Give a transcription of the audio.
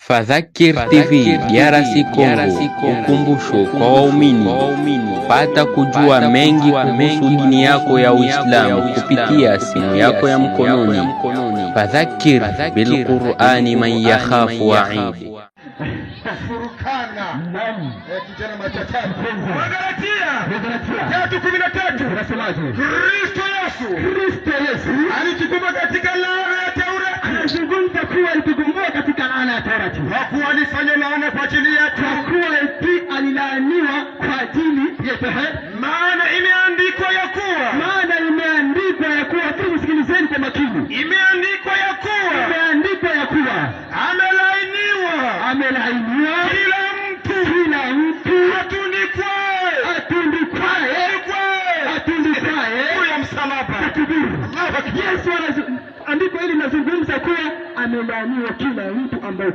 Fadhakir TV DRC Congo, ukumbusho kwa waumini pata kujua mengi kuhusu dini yako ya Uislamu kupitia simu yako ya mkononi. Fadhakir bil Qur'ani man yakhafu wa'id. Furukana kijana machatani Wagalatia 3:13 unasemaje? Kristo Yesu alichukua katika laana ya Taurati, anazungumza kuwa alitukomboa katika laana ya Taurati, kwa kuwa alifanya laana kwa ajili yetu, kwa kuwa alilaaniwa kwa ajili yetu. Maana imeandikwa ya kuwa tusikilizeni kwa makini, imeandikwa ya kuwa amelaaniwa kila mtu atundikwaye ya msalaba. Yesu andiko hili linazungumza kuwa amelaaniwa kila mtu ambaye